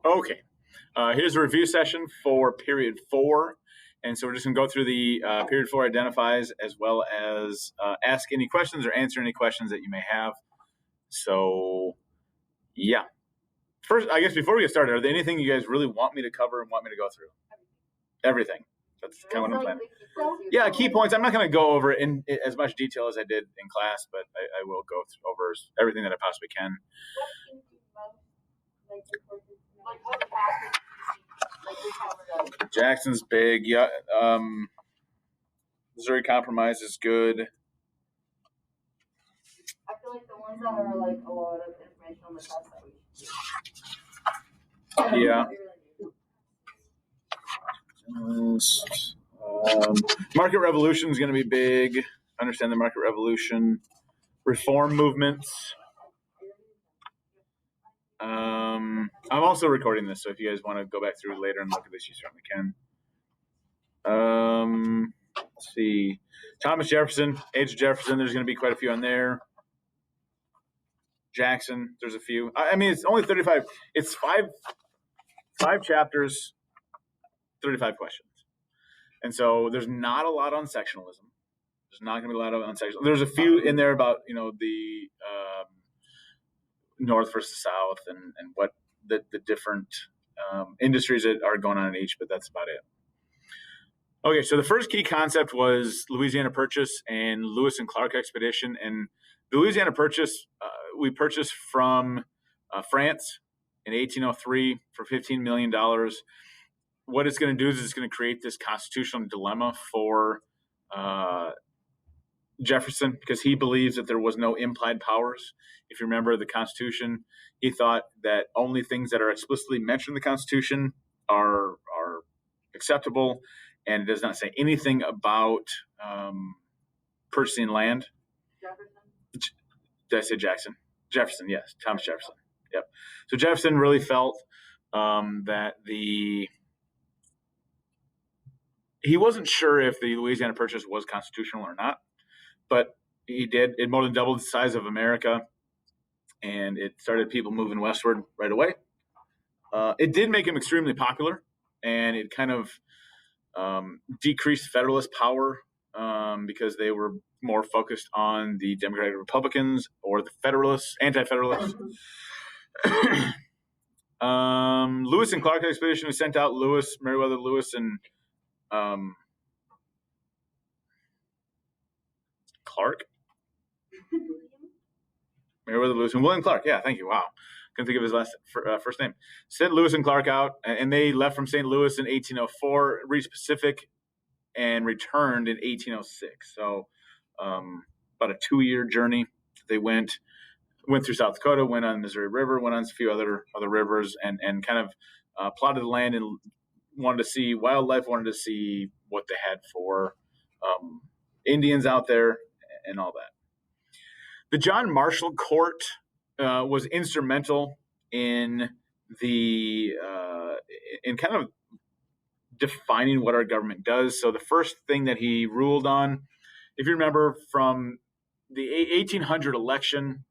Okay. Here's a review session for period 4. And so we're just going to go through the period 4 identifies as well as ask any questions or answer any questions that you may have. So, yeah. First, I guess before we get started, are there anything you guys really want me to cover and want me to go through? Everything. That's kind of what I'm planning. Yeah, key points. I'm not going to go over in as much detail as I did in class, but I will go over everything that I possibly can. Jackson's big. Yeah. Missouri Compromise is good. I feel like the ones that are like a lot of information on the test that we Yeah. Market revolution is going to be big. Understand the market revolution. Reform movements. I'm also recording this, so if you guys want to go back through later and look at this, you certainly can. Let's see. Thomas Jefferson, Age of Jefferson, there's going to be quite a few on there. Jackson, there's a few. I mean, it's only 35. It's five chapters, 35 questions. And so there's not a lot on sectionalism. There's not going to be a lot on sectionalism. There's a few in there about, the North versus South and what the different industries that are going on in each, but that's about it. Okay, so the first key concept was Louisiana Purchase and Lewis and Clark expedition. And the Louisiana Purchase, we purchased from France in 1803 for $15 million. What it's going to do is it's going to create this constitutional dilemma for Jefferson, because he believes that there was no implied powers. If you remember the Constitution, he thought that only things that are explicitly mentioned in the Constitution are acceptable, and it does not say anything about purchasing land. Jefferson? Did I say Jackson? Jefferson, yes, Thomas Jefferson. Yep. So Jefferson really felt that he wasn't sure if the Louisiana Purchase was constitutional or not, but he did. It more than doubled the size of America, and it started people moving westward right away. It did make him extremely popular, and it kind of decreased Federalist power because they were more focused on the Democratic Republicans or the Federalists, anti-Federalists. Lewis and Clark expedition, we sent out Meriwether Lewis, and Clark. Meriwether Lewis and William Clark. Yeah, thank you. Wow. Couldn't think of his first name. Sent Lewis and Clark out, and they left from St. Louis in 1804, reached Pacific, and returned in 1806. So about a 2-year journey. They went through South Dakota, went on the Missouri River, went on a few other rivers, and kind of plotted the land and wanted to see wildlife, wanted to see what they had for Indians out there and all that. The John Marshall Court was instrumental in in kind of defining what our government does. So the first thing that he ruled on, if you remember from the 1800 election,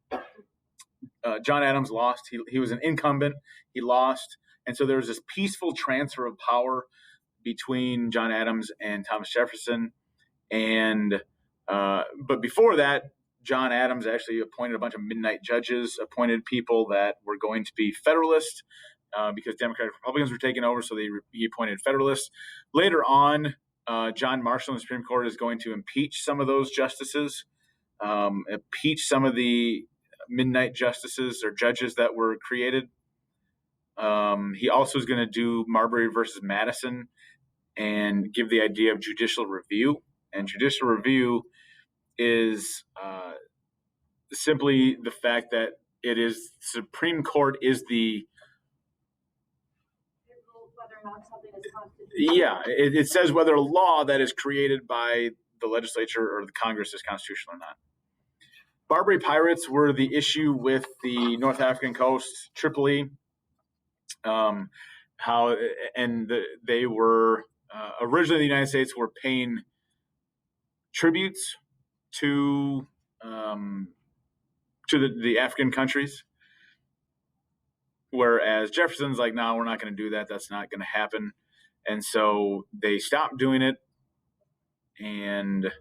John Adams lost. He was an incumbent. He lost. And so there was this peaceful transfer of power between John Adams and Thomas Jefferson. And but before that, John Adams actually appointed a bunch of midnight judges, appointed people that were going to be Federalists because Democratic Republicans were taking over, so he appointed Federalists. Later on, John Marshall in the Supreme Court is going to impeach some of those justices, impeach some of the midnight justices or judges that were created. He also is going to do Marbury versus Madison and give the idea of judicial review. And judicial review is simply the fact that Supreme Court is the whether or not something is constitutional. Yeah, it says whether a law that is created by the legislature or the Congress is constitutional or not. Barbary pirates were the issue with the North African coast, Tripoli. They were originally the United States were paying tributes to the African countries. Whereas Jefferson's like, no, we're not going to do that. That's not going to happen. And so they stopped doing it. And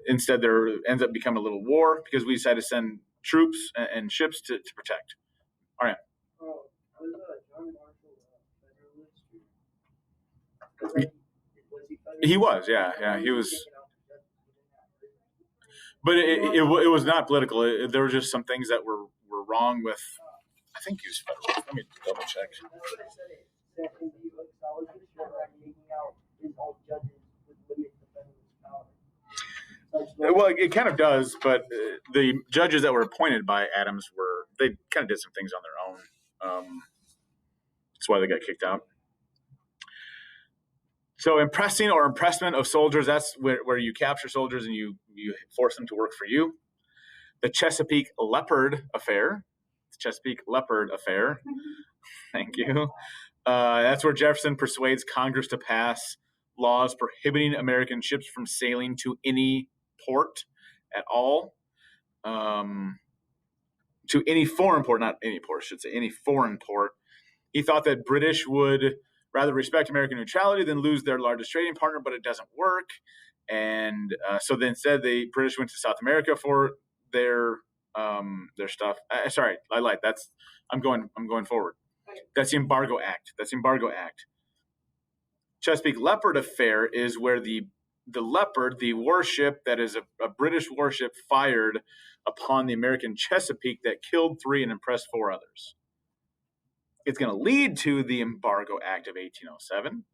instead, there ends up becoming a little war because we decided to send troops and ships to protect. All right. He was, yeah, he was. But it was not political. There were just some things that were wrong with. I think he was federal. Let me double check. Well, it kind of does, but the judges that were appointed by Adams they kind of did some things on their own. That's why they got kicked out. So impressing or impressment of soldiers, that's where you capture soldiers and you force them to work for you. The Chesapeake Leopard Affair. Thank you. That's where Jefferson persuades Congress to pass laws prohibiting American ships from sailing to any port at all. To any foreign port, not any port, I should say, any foreign port. He thought that British would rather respect American neutrality than lose their largest trading partner, but it doesn't work. And so then instead, the British went to South America for their stuff. Sorry, I lied. I'm going forward. That's the Embargo Act. Chesapeake Leopard Affair is where the Leopard, the warship that is a British warship, fired upon the American Chesapeake that killed 3 and impressed 4 others. It's going to lead to the Embargo Act of 1807,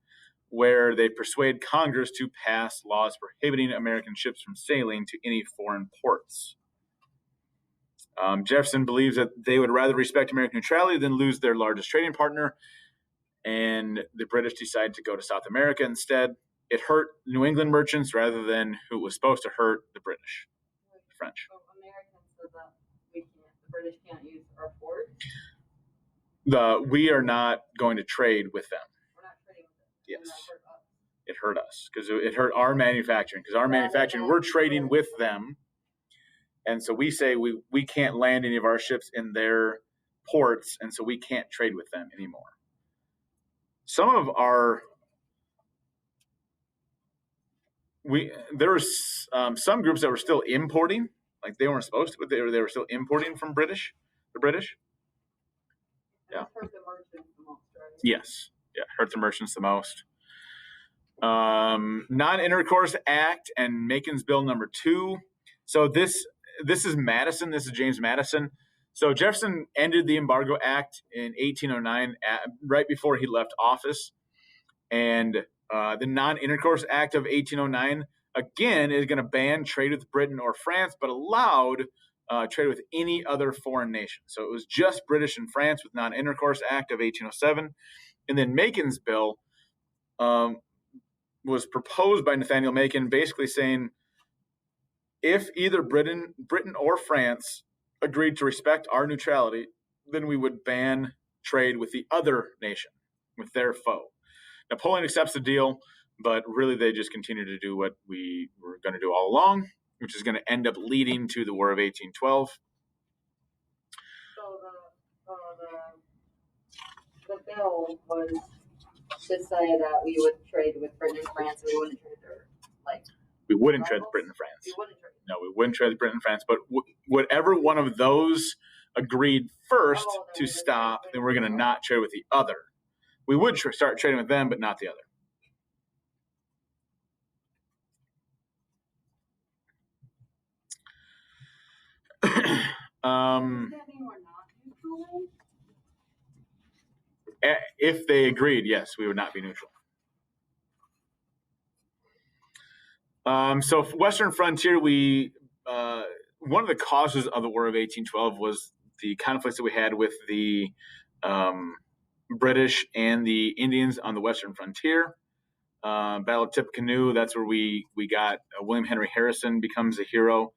where they persuade Congress to pass laws prohibiting American ships from sailing to any foreign ports. Jefferson believes that they would rather respect American neutrality than lose their largest trading partner, and the British decided to go to South America instead. It hurt New England merchants rather than who it was supposed to hurt, the British, the French. So Americans said that the British can't use our port. We are not going to trade with them. We're not trading with them. Yes. It hurt us because it hurt our manufacturing. Because our manufacturing, we're trading with them. And so we say we can't land any of our ships in their ports, and so we can't trade with them anymore. Some of there was some groups that were still importing, like they weren't supposed to, but they were still importing from the British. Yeah. Hurt the merchants the most, right? Yes. Yeah, hurt the merchants the most. Non-Intercourse Act and Makin's Bill number 2. So this is Madison. This is James Madison. So Jefferson ended the Embargo Act in 1809, right before he left office. And the Non-Intercourse Act of 1809, again, is going to ban trade with Britain or France, but allowed trade with any other foreign nation. So it was just British and France with Non-Intercourse Act of 1807. And then Makin's Bill was proposed by Nathaniel Macon, basically saying, if either Britain or France agreed to respect our neutrality, then we would ban trade with the other nation, with their foe. Napoleon accepts the deal, but really they just continue to do what we were going to do all along, which is going to end up leading to the War of 1812. So the bill was to say that we would trade with Britain and France, and we wouldn't trade their we wouldn't trade with Britain and France. We wouldn't trade. No, we wouldn't trade with Britain and France. But whatever one of those agreed first to stop, then we're going to not trade with the other. We would start trading with them, but not the other. Does that mean we're not neutral? If they agreed, yes, we would not be neutral. So Western frontier, one of the causes of the War of 1812 was the conflicts that we had with the British and the Indians on the Western frontier. Battle of Tippecanoe, that's where we got William Henry Harrison becomes a hero,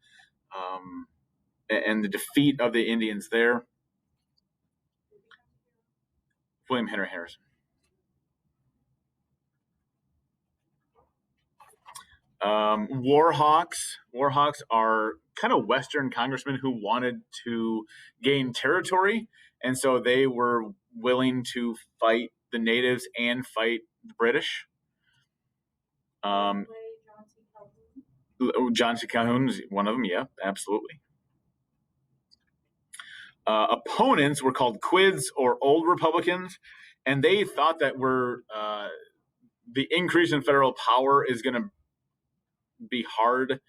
and the defeat of the Indians there. William Henry Harrison. Warhawks are kind of Western congressmen who wanted to gain territory and so they were willing to fight the natives and fight the British. John C. Calhoun is one of them. Yeah, absolutely. Opponents were called Quids or Old Republicans, and they thought that the increase in federal power is going to be hard.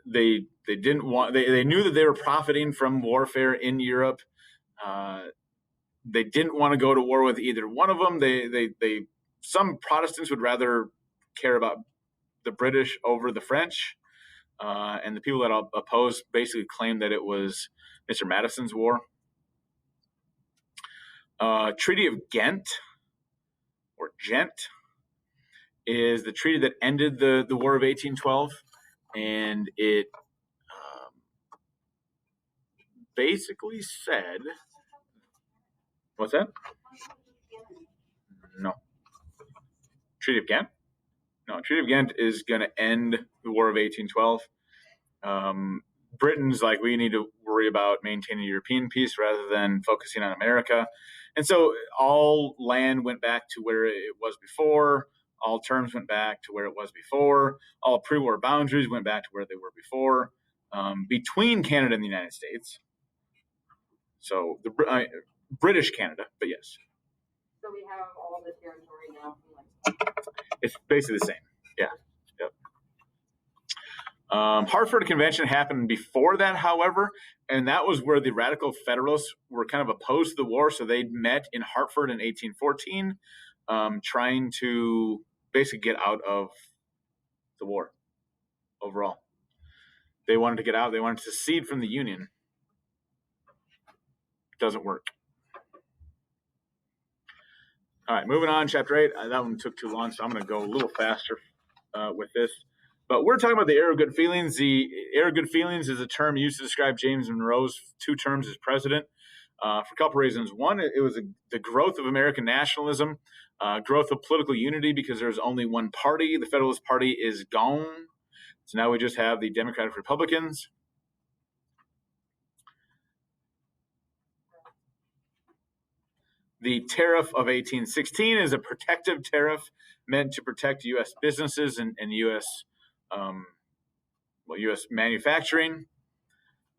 They didn't want. They knew that they were profiting from warfare in Europe. They didn't want to go to war with either one of them. Some Protestants would rather care about the British over the French, and the people that opposed basically claimed that it was Mr. Madison's war. Treaty of Ghent, or Gent, is the treaty that ended the War of 1812, and it basically said, what's that? No. Treaty of Ghent? No, Treaty of Ghent is going to end the War of 1812. Britain's like, we need to worry about maintaining European peace rather than focusing on America. And so all land went back to where it was before. All terms went back to where it was before. All pre-war boundaries went back to where they were before, between Canada and the United States. So the British Canada, but yes. So we have all the territory now. It's basically the same. Yeah. Yep. Hartford Convention happened before that, however, and that was where the Radical Federalists were kind of opposed to the war. So they met in Hartford in 1814, trying to basically get out of the war overall. They wanted to get out. They wanted to secede from the Union. Doesn't work. All right, moving on, Chapter 8. That one took too long, so I'm going to go a little faster with this. But we're talking about the Era of Good Feelings. The Era of Good Feelings is a term used to describe James Monroe's 2 terms as president for a couple reasons. One, it was the growth of American nationalism, growth of political unity because there's only one party. The Federalist Party is gone. So now we just have the Democratic Republicans. The Tariff of 1816 is a protective tariff meant to protect U.S. businesses and U.S. U.S. manufacturing.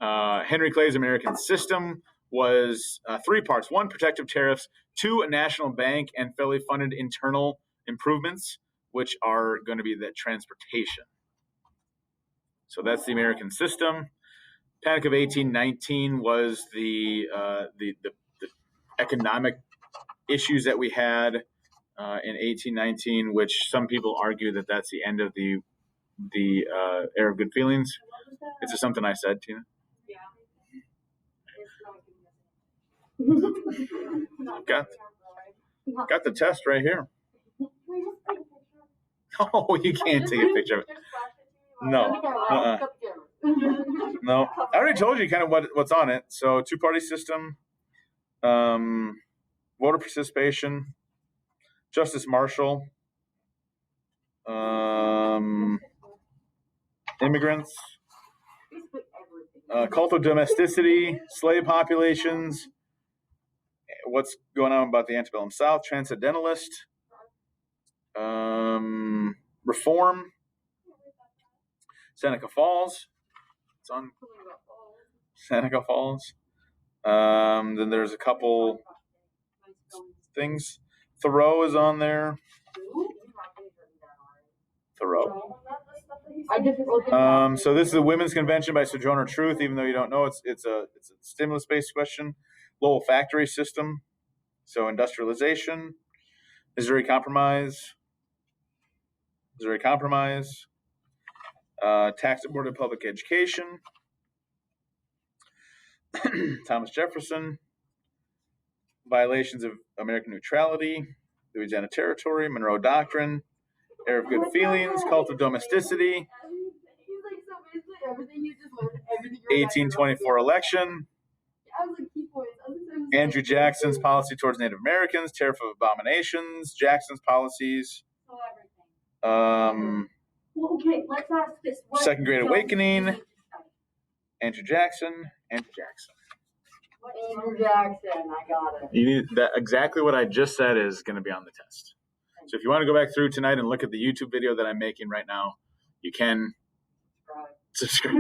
Henry Clay's American System was 3 parts. 1, protective tariffs. 2, a national bank and federally funded internal improvements, which are going to be the transportation. So that's the American System. Panic of 1819 was the economic issues that we had in 1819, which some people argue that that's the end of the Era of Good Feelings. It's just something I said, Tina. Got the test right here. Oh, you can't take a picture of it. No. No. I already told you kind of what's on it. So 2-party system, voter participation, Justice Marshall, immigrants, cult of domesticity, slave populations, what's going on about the antebellum South, transcendentalist, reform, Seneca Falls. It's on Seneca Falls. Then there's a couple things. Thoreau is on there. Thoreau. So this is a women's convention by Sojourner Truth. Even though you don't know, it's a stimulus-based question. Lowell Factory System. So industrialization. Missouri Compromise. Tax Board of Public Education. Thomas Jefferson. Violations of American neutrality. Louisiana Territory. Monroe Doctrine. Era of Good Feelings. Cult of domesticity. 1824 election. Andrew Jackson's policy towards Native Americans. Tariff of Abominations. Jackson's policies. Okay, let's ask this. Second Great Awakening. Andrew Jackson. Andrew Jackson, I got it. You need that. Exactly what I just said is going to be on the test. So if you want to go back through tonight and look at the YouTube video that I'm making right now, you can subscribe.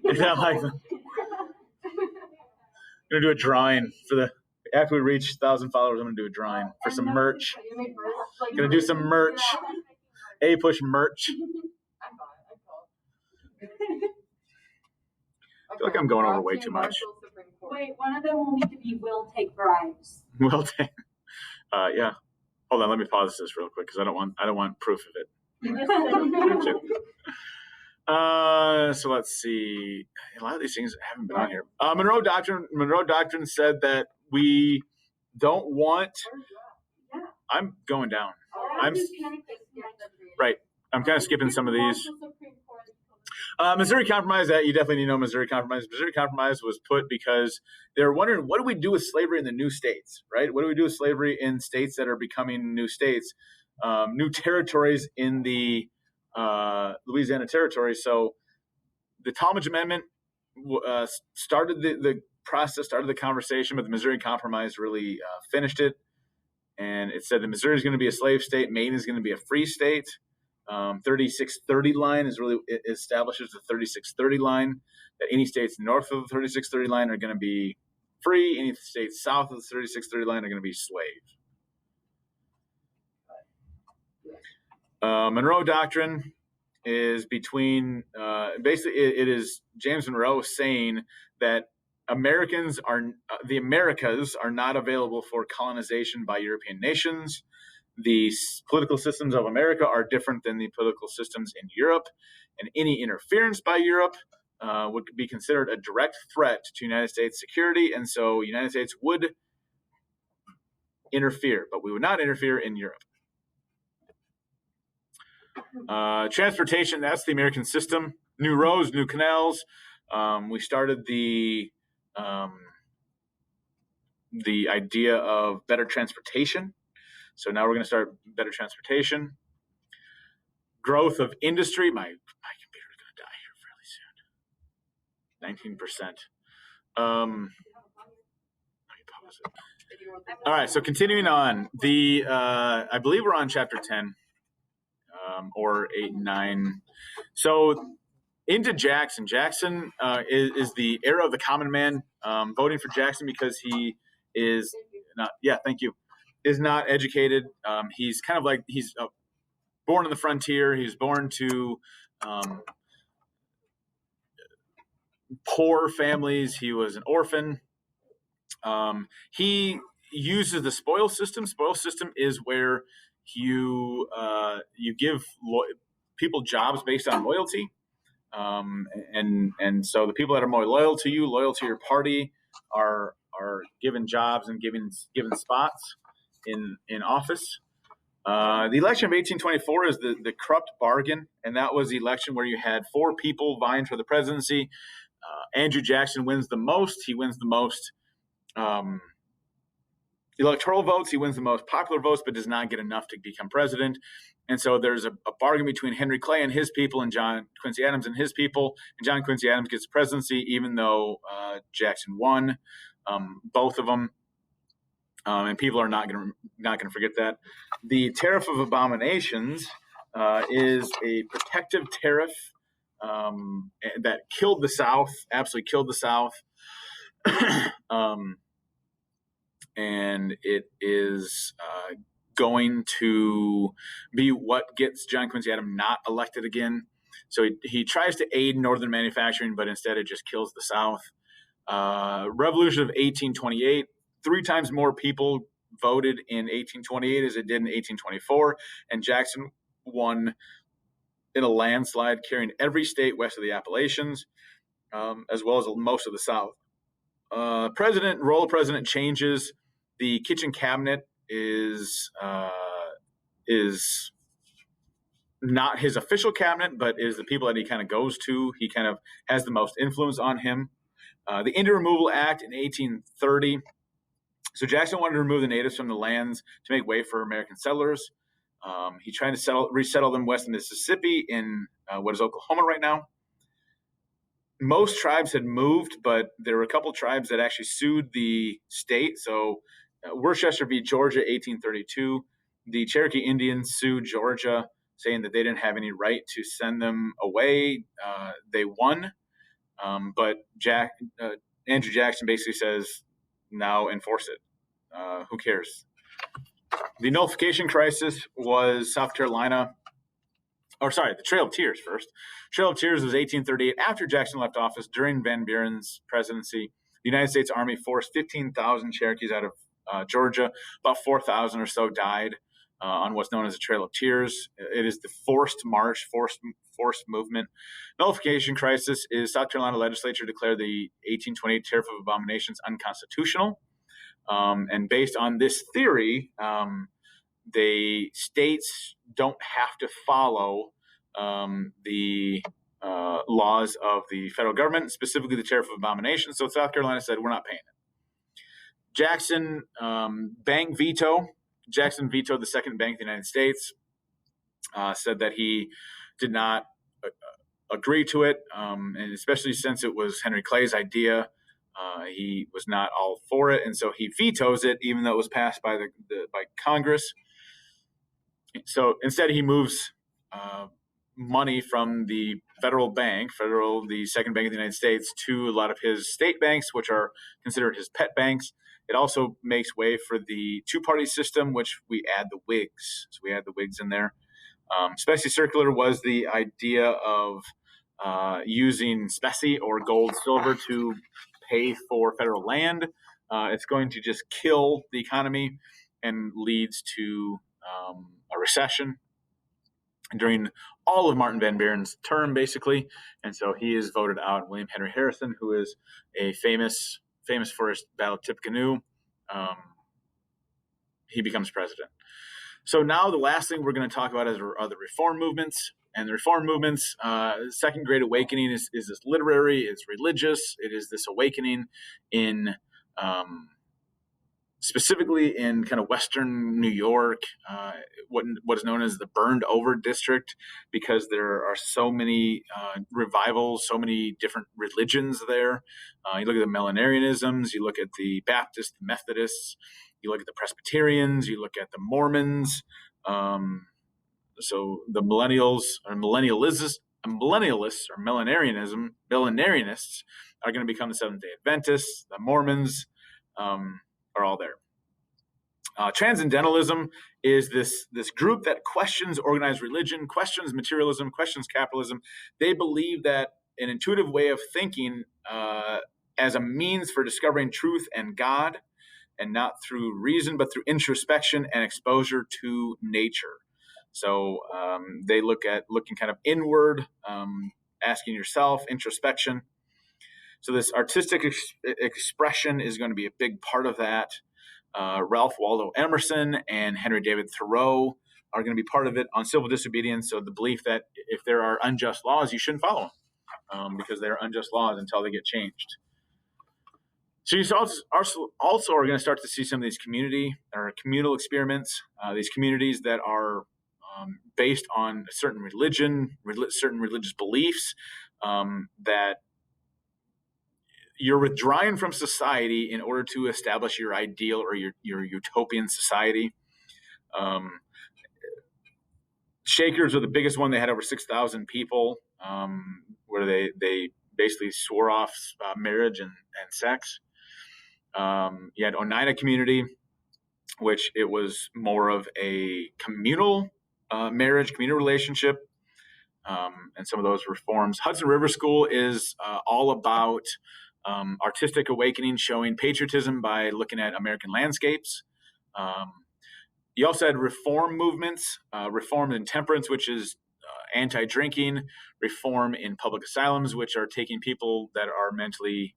Is that like? I'm gonna do a drawing for the after we reach 1,000 followers. I'm gonna do a drawing for some merch. Gonna do some merch. A-Push merch. I feel like I'm going over way too much. Wait, one of them will need to be will take bribes. Well, yeah. Hold on, let me pause this real quick because I don't want proof of it. So let's see. A lot of these things haven't been on here. Monroe Doctrine said that we don't want. I'm going down. Right. I'm kind of skipping some of these. Missouri Compromise, that you definitely need to know Missouri Compromise. Missouri Compromise was put because they were wondering, what do we do with slavery in the new states, right? What do we do with slavery in states that are becoming new states, new territories in the Louisiana Territory? So the Talmadge Amendment started the process, started the conversation, but the Missouri Compromise really finished it. And it said that Missouri is going to be a slave state, Maine is going to be a free state. 3630 line is really it establishes the 3630 line, that any states north of the 3630 line are going to be free, any states south of the 3630 line are going to be slave. Monroe Doctrine is between basically it is James Monroe saying that the Americas are not available for colonization by European nations. The political systems of America are different than the political systems in Europe, and any interference by Europe would be considered a direct threat to United States security, and so the United States would interfere, but we would not interfere in Europe. Transportation, that's the American system. New roads, new canals. We started the idea of better transportation. So now we're going to start better transportation. Growth of industry. My computer is going to die here fairly soon. 19%. Let me pause it. All right, so continuing on. I believe we're on chapter 10 or 8 and 9. So into Jackson. Jackson is the era of the common man. Voting for Jackson because he is not. Yeah, thank you. Is not educated. He's kind of like he's born on the frontier. He's born to poor families. He was an orphan. He uses the spoil system. Spoil system is where you give people jobs based on loyalty, and so the people that are more loyal to you, loyal to your party, are given jobs and given spots in office. The election of 1824 is the Krupp bargain, and that was the election where you had 4 people vying for the presidency. Andrew Jackson wins the most. He wins the most electoral votes. He wins the most popular votes, but does not get enough to become president. And so there's a bargain between Henry Clay and his people and John Quincy Adams and his people. And John Quincy Adams gets the presidency, even though Jackson won both of them. And people are not going to forget that. The Tariff of Abominations is a protective tariff that killed the South, absolutely killed the South. And it is going to be what gets John Quincy Adams not elected again. So he tries to aid northern manufacturing, but instead it just kills the South. Revolution of 1828. 3 times more people voted in 1828 as it did in 1824, and Jackson won in a landslide, carrying every state west of the Appalachians, as well as most of the South. Role of president changes. The kitchen cabinet is not his official cabinet, but is the people that he kind of goes to. He kind of has the most influence on him. The Indian Removal Act in 1830. So Jackson wanted to remove the natives from the lands to make way for American settlers. He tried to resettle them west of Mississippi in what is Oklahoma right now. most tribes had moved, but there were a couple tribes that actually sued the state. So Worcester v. Georgia, 1832, the Cherokee Indians sued Georgia, saying that they didn't have any right to send them away. They won, but Andrew Jackson basically says, now enforce it. Who cares? The nullification crisis was South Carolina. The Trail of Tears first. Trail of Tears was 1838, after Jackson left office during Van Buren's presidency. The United States Army forced 15,000 Cherokees out of Georgia. About 4,000 or so died on what's known as the Trail of Tears. It is the forced march, forced movement. Nullification crisis is South Carolina legislature declared the 1828 Tariff of Abominations unconstitutional. And based on this theory, the states don't have to follow the laws of the federal government, specifically the Tariff of Abominations. So South Carolina said, we're not paying it. Jackson bank veto. Jackson vetoed the second bank of the United States, said that he did not agree to it, and especially since it was Henry Clay's idea, he was not all for it, and so he vetoes it, even though it was passed by by Congress. So instead, he moves money from the the second bank of the United States, to a lot of his state banks, which are considered his pet banks. It also makes way for the two-party system, which we add the Whigs. So we add the Whigs in there. Specie circular was the idea of using specie or gold silver to pay for federal land. It's going to just kill the economy and leads to a recession during all of Martin Van Buren's term, basically. And so he is voted out. William Henry Harrison, who is a famous for his Battle of Tippecanoe, he becomes president. So now the last thing we're going to talk about are the reform movements. And the reform movements, Second Great Awakening is this literary, it's religious, it is this awakening in specifically in kind of Western New York, what is known as the burned over district, because there are so many revivals, so many different religions there. You look at the Millenarianisms, you look at the Baptists, the Methodists, you look at the Presbyterians, you look at the Mormons. So the millennialists or millennialists or millenarianists are going to become the Seventh-day Adventists. The Mormons are all there. Transcendentalism is this group that questions organized religion, questions materialism, questions capitalism. They believe that an intuitive way of thinking as a means for discovering truth and God, and not through reason, but through introspection and exposure to nature. So they look at looking kind of inward, asking yourself, introspection. So this artistic expression is going to be a big part of that. Ralph Waldo Emerson and Henry David Thoreau are going to be part of it on civil disobedience. So the belief that if there are unjust laws, you shouldn't follow them because they are unjust laws until they get changed. So you also are going to start to see some of these communal experiments, these communities that are based on a certain religion, certain religious beliefs, that you're withdrawing from society in order to establish your ideal or your utopian society. Shakers are the biggest one. They had over 6,000 people, where they basically swore off marriage and sex. You had Oneida Community, which it was more of a communal marriage, communal relationship, and some of those reforms. Hudson River School is all about artistic awakening, showing patriotism by looking at American landscapes. You also had reform movements, reform in temperance, which is anti-drinking, reform in public asylums, which are taking people that are mentally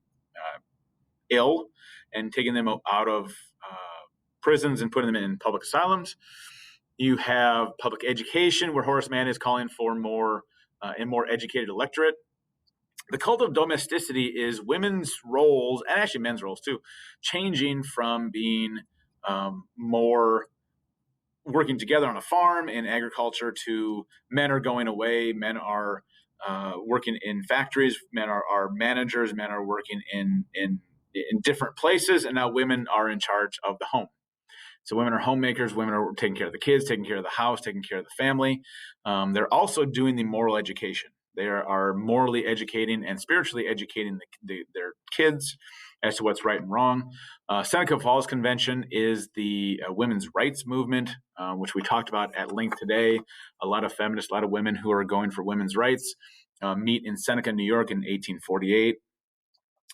ill and taking them out of prisons and putting them in public asylums. You have public education, where Horace Mann is calling for a more educated electorate. The cult of domesticity is women's roles, and actually men's roles too, changing from being more working together on a farm in agriculture to men are going away. Men are working in factories. Men are managers. Men are working in different places, and now women are in charge of the home. So women are homemakers. Women are taking care of the kids, taking care of the house, taking care of the family. They're also doing the moral education. They are morally educating and spiritually educating their kids as to what's right and wrong. Seneca Falls Convention is the women's rights movement, which we talked about at length today. A lot of feminists, a lot of women who are going for women's rights meet in Seneca, New York in 1848.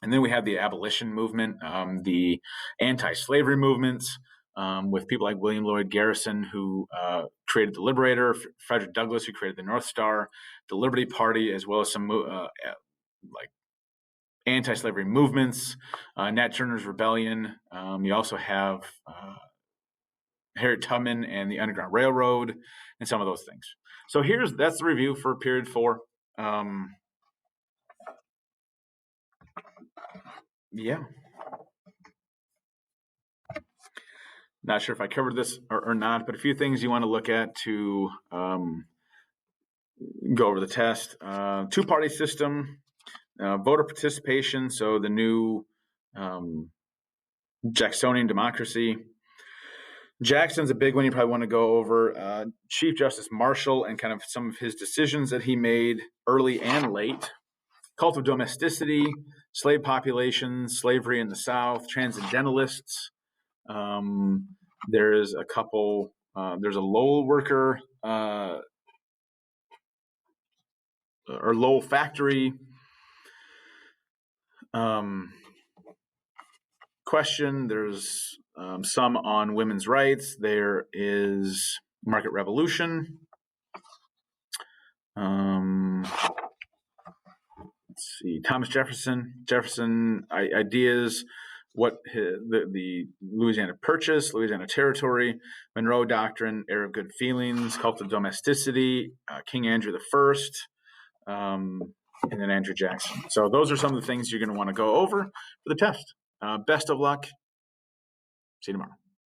And then we have the abolition movement, the anti-slavery movements, with people like William Lloyd Garrison, who created the Liberator, Frederick Douglass, who created the North Star, the Liberty Party, as well as some like anti-slavery movements, Nat Turner's Rebellion. You also have Harriet Tubman and the Underground Railroad, and some of those things. So that's the review for period 4. Yeah. Not sure if I covered this or not, but a few things you want to look at to go over the test. Two-party system, voter participation, so the new Jacksonian democracy. Jackson's a big one you probably want to go over. Chief Justice Marshall and kind of some of his decisions that he made early and late. Cult of domesticity, slave population, slavery in the South, transcendentalists. There's a couple, there's a Lowell worker or Lowell factory question. There's some on women's rights. There is market revolution. Let's see, Thomas Jefferson ideas, what the Louisiana Purchase, Louisiana Territory, Monroe Doctrine, Era of Good Feelings, Cult of Domesticity, King Andrew I, and then Andrew Jackson. So those are some of the things you're going to want to go over for the test. Best of luck. See you tomorrow.